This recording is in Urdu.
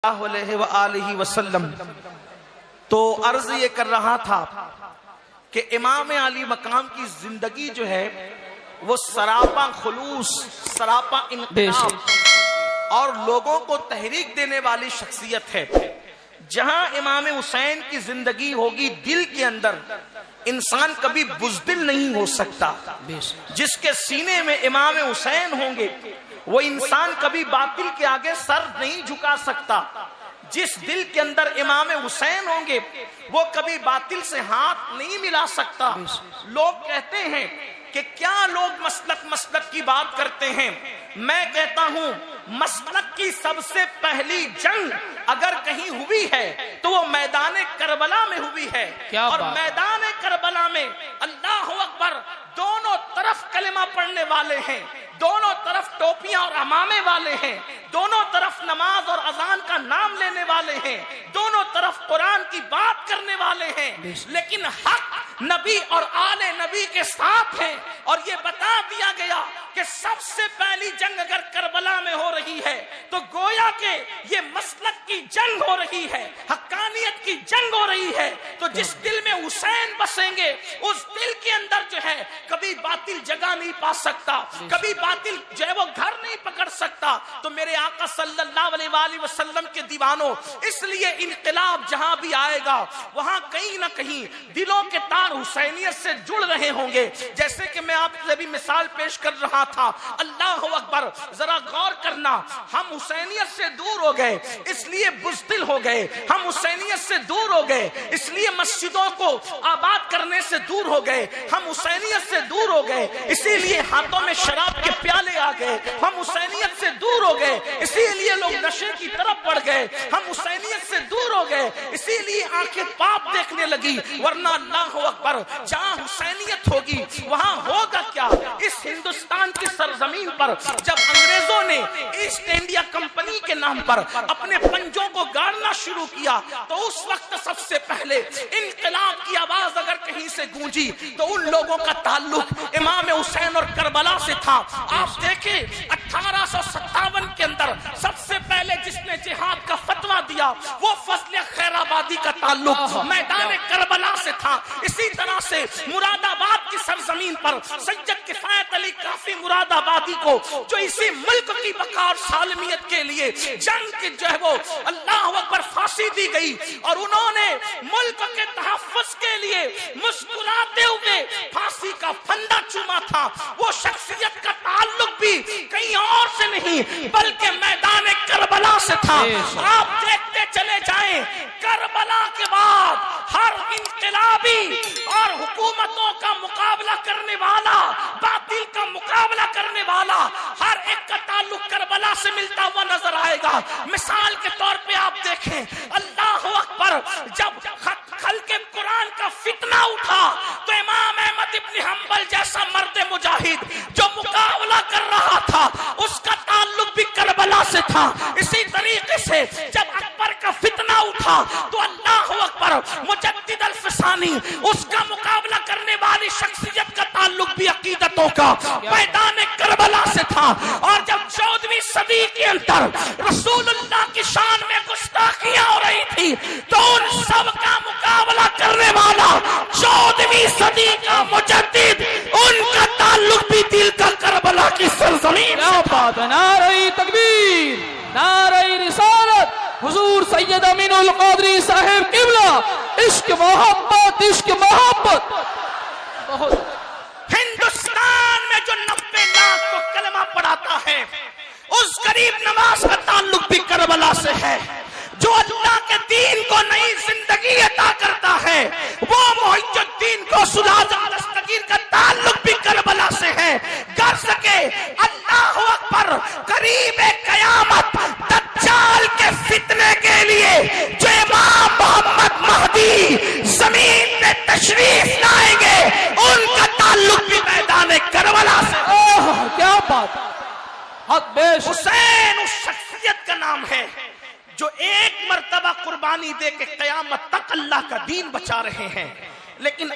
علیہ وآلہ وسلم تو عرض یہ کر رہا تھا کہ امام علی مقام کی زندگی جو ہے وہ سراپا خلوص، سراپا انقلاب اور لوگوں کو تحریک دینے والی شخصیت ہے۔ جہاں امام حسین کی زندگی ہوگی دل کے اندر، انسان کبھی بزدل نہیں ہو سکتا۔ جس کے سینے میں امام حسین ہوں گے وہ انسان کبھی باطل کے آگے سر نہیں جھکا سکتا۔ جس دل کے اندر امام حسین ہوں گے وہ کبھی باطل سے ہاتھ نہیں ملا سکتا۔ لوگ کہتے ہیں کہ کیا لوگ مسلک کی بات کرتے ہیں، میں کہتا ہوں مسلک کی سب سے پہلی جنگ اگر کہیں ہوئی ہے تو وہ میدان کربلا میں ہوئی ہے، اور میدان کربلا میں اللہ اکبر دونوں طرف کلمہ پڑھنے والے ہیں، دونوں طرف ٹوپیاں اور عمامے والے ہیں، دونوں طرف نماز اور اذان کا نام لینے والے ہیں، دونوں طرف قرآن کی بات کرنے والے ہیں، لیکن حق نبی اور آل نبی کے ساتھ ہیں۔ اور یہ بتا دیا گیا کہ سب سے پہلی جنگ اگر کربلا میں ہو رہی ہے تو گویا کہ یہ مسلک کی جنگ ہو رہی ہے، حقانیت کی جنگ ہو رہی ہے۔ تو جس دل میں حسین بسیں گے اس دل کے اندر جو ہے کبھی باطل جگہ نہیں پا سکتا، کبھی باطل جو ہے وہ گھر نہیں پکڑ سکتا۔ تو میرے آقا صلی اللہ علیہ وآلہ وسلم کے دیوانوں، اس لیے انقلاب جہاں بھی آئے گا وہاں کہیں نہ کہیں دلوں کے تار حسینیت سے جڑ رہے ہوں گے۔ جیسے کہ میں آپ سے بھی مثال پیش کر رہا تھا، اللہ اکبر، ذرا غور کرنا، ہم حسینیت سے دور ہو گئے اس لیے بزدل ہو گئے، ہم حسینیت سے دور ہو گئے اس لیے مسجدوں کو آباد کرنے سے دور ہو گئے، ہم حسینیت سے دور ہو گئے اسی لیے ہاتھوں میں شراب کے پیالے آ گئے، ہم حسینیت سے دور ہو گئے اسی لیے لوگ نشے کی طرف بڑھ گئے، ہم حسینیت سے دور ہو گئے اسی لیے آنکھیں پاپ دیکھنے لگی۔ ورنہ اللہ اکبر جہاں حسینیت ہوگی وہاں ہوگا کیا؟ اس ہندوستان کی سرزمین پر جب انگریزوں نے ایسٹ انڈیا کمپنی کے نام پر اپنے پنجوں کو گاڑنا شروع کیا تو اس وقت سب سے پہلے انقلاب کی آواز اگر کہیں سے گونجی تو ان لوگوں کا تعلق امام حسین اور کربلا سے تھا۔ آپ دیکھیں 1857 کے اندر سب سے پہلے جس نے جہاد کا فتویٰ دیا وہ فضل خیر آبادی کا تعلق میدان کربلا سے تھا۔ اسی طرح سے مراد آباد کی سرزمین پر سید کفایت علی کافی مراد آبادی کو جو اسی ملک کی بقا اور سالمیت کے لیے جنگ کی جو ہے وہ اللہ اکبر پھانسی دی گئی، اور انہوں نے ملک کے تحفظ کے لیے مسکراتے ہوئے پھانسی کا پھندا چوما تھا۔ وہ شخصیت کا تعلق بھی کہیں اور سے نہیں بلکہ میدان کربلا سے تھا۔ آپ دیکھتے چلے جائیں کربلا کے بعد ہر انقلابی اور حکومتوں کا مقابلہ کرنے والا، باطل کا مقابلہ کرنے والا، ہر ایک کا تعلق کربلا سے ملتا ہوا نظر آئے گا۔ مثال کے طور پہ آپ دیکھیں اللہ اکبر، جب خلق قرآن کا فتنہ اٹھا تو امام احمد ابن حنبل جیسا مرد مجاہد جو مقابلہ کر رہا تھا اس کا تعلق بھی کربلا سے تھا۔ اسی طریقے سے جب اکبر کا فتنہ اٹھا تو اللہ اکبر مجدد الفسانی اس کا مقابلہ کرنے والی شخصیت کا تعلق بھی عقیدتوں کا میدان کربلا سے تھا۔ اور جب 14ویں صدی کے اندر رسول اللہ کی شان میں گستاخیاں ہو رہی تھی تو ان سب کا مقابلہ کرنے والا 14ویں صدی کا مجدد، ان کا تعلق بھی دل کا کربلا کی سرزمین سے تھا۔ نعرہ تکبیر، نعرہ رسالت، حضور سید امین القادری صاحب قبلہ، عشق محبت، عشق محبت۔ بہت ہندوستان میں جو 90 لاکھ کو کلمہ پڑھاتا ہے اس غریب نواز کا تعلق بھی کربلا سے ہے۔ جو اللہ کے دین کو نئی زندگی عطا کرتا ہے وہ محی الدین کو سلاجہ دستگیر کا تعلق بھی کربلا سے ہے۔ کر سکے اللہ اکبر قریب قیامت دجال کے فتنے کے لیے جو امام محمد مہدی زمین میں تشریف لائیں گے ان کا تعلق بھی میدان کربلا سے۔ کیا بات! حسین اس شخصیت کا نام ہے جو ایک مرتبہ قربانی دے کے قیامت تک اللہ کا دین بچا رہے ہیں، لیکن